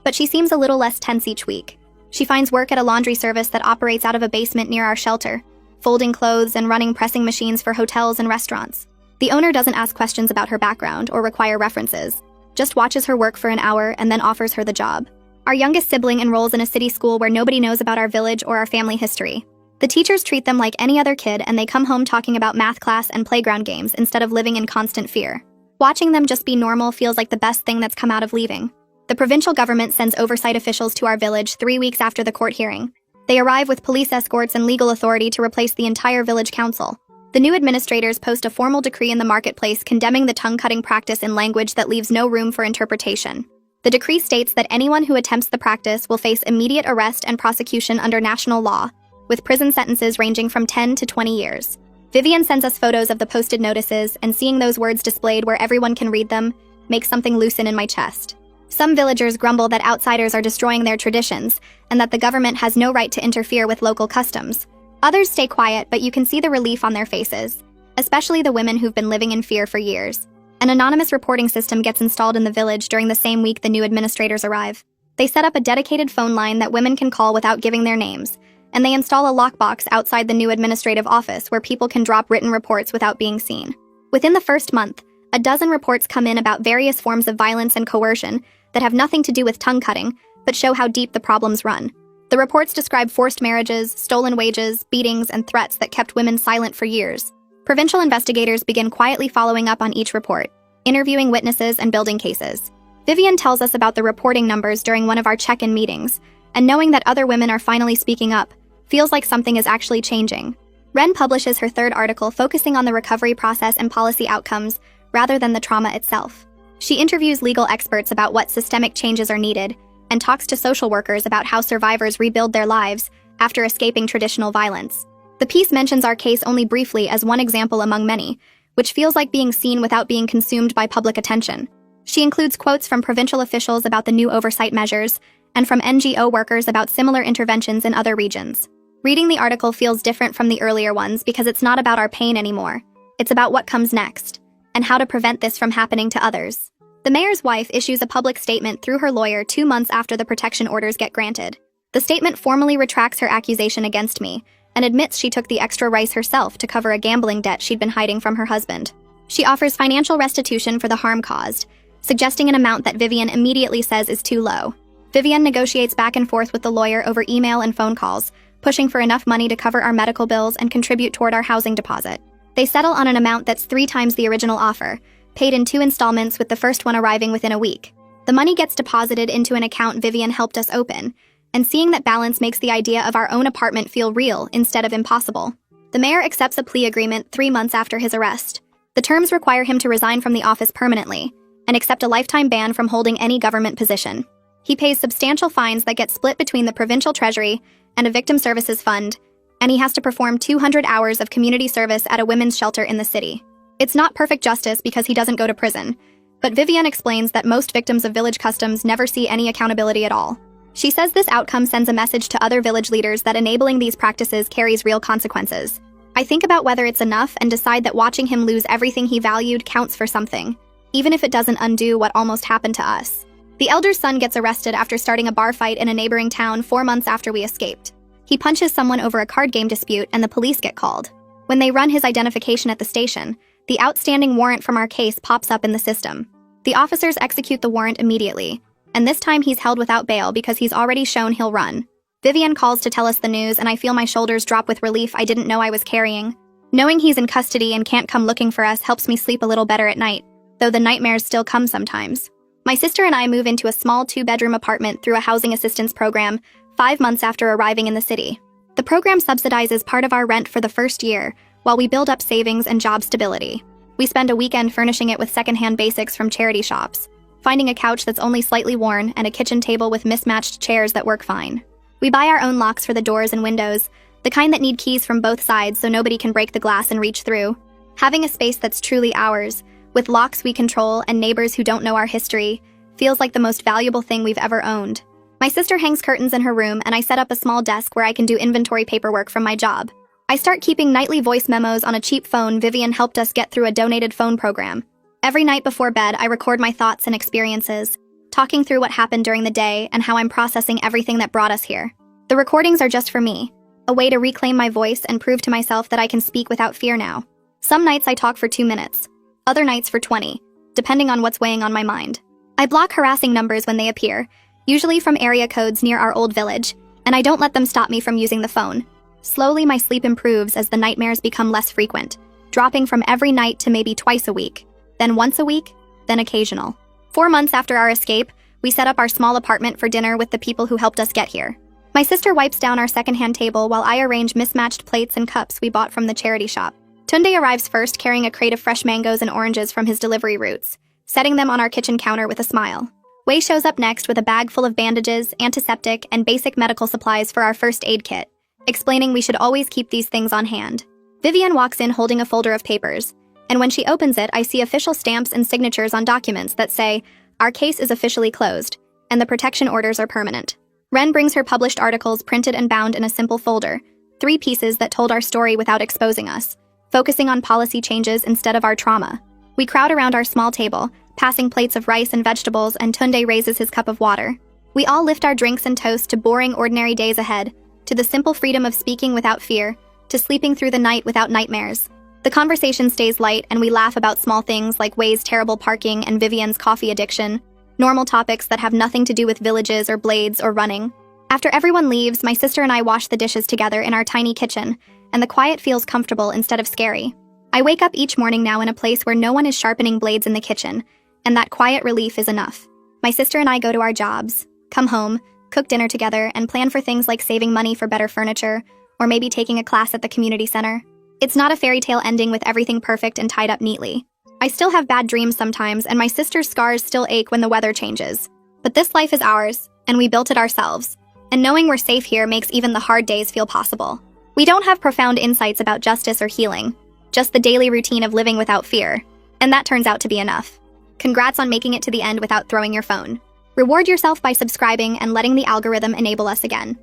but she seems a little less tense each week. She finds work at a laundry service that operates out of a basement near our shelter, folding clothes and running pressing machines for hotels and restaurants. The owner doesn't ask questions about her background or require references, just watches her work for an hour and then offers her the job. Our youngest sibling enrolls in a city school where nobody knows about our village or our family history. The teachers treat them like any other kid and they come home talking about math class and playground games instead of living in constant fear. Watching them just be normal feels like the best thing that's come out of leaving. The provincial government sends oversight officials to our village 3 weeks after the court hearing. They arrive with police escorts and legal authority to replace the entire village council. The new administrators post a formal decree in the marketplace condemning the tongue-cutting practice in language that leaves no room for interpretation. The decree states that anyone who attempts the practice will face immediate arrest and prosecution under national law, with prison sentences ranging from 10 to 20 years. Vivian sends us photos of the posted notices, and seeing those words displayed where everyone can read them makes something loosen in my chest. Some villagers grumble that outsiders are destroying their traditions, and that the government has no right to interfere with local customs. Others stay quiet, but you can see the relief on their faces, especially the women who've been living in fear for years. An anonymous reporting system gets installed in the village during the same week the new administrators arrive. They set up a dedicated phone line that women can call without giving their names, and they install a lockbox outside the new administrative office where people can drop written reports without being seen. Within the first month, a dozen reports come in about various forms of violence and coercion that have nothing to do with tongue cutting, but show how deep the problems run. The reports describe forced marriages, stolen wages, beatings, and threats that kept women silent for years. Provincial investigators begin quietly following up on each report, interviewing witnesses and building cases. Vivian tells us about the reporting numbers during one of our check-in meetings, and knowing that other women are finally speaking up feels like something is actually changing. Ren publishes her third article focusing on the recovery process and policy outcomes rather than the trauma itself. She interviews legal experts about what systemic changes are needed and talks to social workers about how survivors rebuild their lives after escaping traditional violence. The piece mentions our case only briefly as one example among many, which feels like being seen without being consumed by public attention. She includes quotes from provincial officials about the new oversight measures and from NGO workers about similar interventions in other regions. Reading the article feels different from the earlier ones because it's not about our pain anymore. It's about what comes next and how to prevent this from happening to others. The mayor's wife issues a public statement through her lawyer 2 months after the protection orders get granted. The statement formally retracts her accusation against me and admits she took the extra rice herself to cover a gambling debt she'd been hiding from her husband. She offers financial restitution for the harm caused, suggesting an amount that Vivian immediately says is too low. Vivian negotiates back and forth with the lawyer over email and phone calls, pushing for enough money to cover our medical bills and contribute toward our housing deposit. They settle on an amount that's 3 times the original offer, paid in 2 installments with the first one arriving within a week. The money gets deposited into an account Vivian helped us open, and seeing that balance makes the idea of our own apartment feel real instead of impossible. The mayor accepts a plea agreement 3 months after his arrest. The terms require him to resign from the office permanently and accept a lifetime ban from holding any government position. He pays substantial fines that get split between the provincial treasury and a victim services fund, and he has to perform 200 hours of community service at a women's shelter in the city. It's not perfect justice because he doesn't go to prison, but Vivian explains that most victims of village customs never see any accountability at all. She says this outcome sends a message to other village leaders that enabling these practices carries real consequences. I think about whether it's enough and decide that watching him lose everything he valued counts for something, even if it doesn't undo what almost happened to us. The elder son gets arrested after starting a bar fight in a neighboring town 4 months after we escaped. He punches someone over a card game dispute and the police get called. When they run his identification at the station, the outstanding warrant from our case pops up in the system. The officers execute the warrant immediately, and this time he's held without bail because he's already shown he'll run. Vivian calls to tell us the news, and I feel my shoulders drop with relief I didn't know I was carrying. Knowing he's in custody and can't come looking for us helps me sleep a little better at night, though the nightmares still come sometimes. My sister and I move into a small 2-bedroom apartment through a housing assistance program 5 months after arriving in the city. The program subsidizes part of our rent for the first year, while we build up savings and job stability. We spend a weekend furnishing it with secondhand basics from charity shops, finding a couch that's only slightly worn and a kitchen table with mismatched chairs that work fine. We buy our own locks for the doors and windows, the kind that need keys from both sides so nobody can break the glass and reach through. Having a space that's truly ours, with locks we control and neighbors who don't know our history, feels like the most valuable thing we've ever owned. My sister hangs curtains in her room, and I set up a small desk where I can do inventory paperwork from my job. I start keeping nightly voice memos on a cheap phone Vivian helped us get through a donated phone program. Every night before bed, I record my thoughts and experiences, talking through what happened during the day and how I'm processing everything that brought us here. The recordings are just for me, a way to reclaim my voice and prove to myself that I can speak without fear now. Some nights I talk for 2 minutes, other nights for 20, depending on what's weighing on my mind. I block harassing numbers when they appear, usually from area codes near our old village, and I don't let them stop me from using the phone. Slowly, my sleep improves as the nightmares become less frequent, dropping from every night to maybe twice a week, then once a week, then occasional. 4 months after our escape, we set up our small apartment for dinner with the people who helped us get here. My sister wipes down our secondhand table while I arrange mismatched plates and cups we bought from the charity shop. Tunde arrives first carrying a crate of fresh mangoes and oranges from his delivery routes, setting them on our kitchen counter with a smile. Wei shows up next with a bag full of bandages, antiseptic, and basic medical supplies for our first aid kit, explaining we should always keep these things on hand. Vivian walks in holding a folder of papers, and when she opens it, I see official stamps and signatures on documents that say, "Our case is officially closed," and the protection orders are permanent. Ren brings her published articles printed and bound in a simple folder, 3 pieces that told our story without exposing us, focusing on policy changes instead of our trauma. We crowd around our small table, passing plates of rice and vegetables, and Tunde raises his cup of water. We all lift our drinks and toast to boring, ordinary days ahead, to the simple freedom of speaking without fear, to sleeping through the night without nightmares. The conversation stays light, and we laugh about small things like Wei's terrible parking and Vivian's coffee addiction, normal topics that have nothing to do with villages or blades or running. After everyone leaves, my sister and I wash the dishes together in our tiny kitchen, and the quiet feels comfortable instead of scary. I wake up each morning now in a place where no one is sharpening blades in the kitchen, and that quiet relief is enough. My sister and I go to our jobs, come home, cook dinner together, and plan for things like saving money for better furniture, or maybe taking a class at the community center. It's not a fairy tale ending with everything perfect and tied up neatly. I still have bad dreams sometimes, and my sister's scars still ache when the weather changes. But this life is ours, and we built it ourselves. And knowing we're safe here makes even the hard days feel possible. We don't have profound insights about justice or healing, just the daily routine of living without fear. And that turns out to be enough. Congrats on making it to the end without throwing your phone. Reward yourself by subscribing and letting the algorithm enable us again.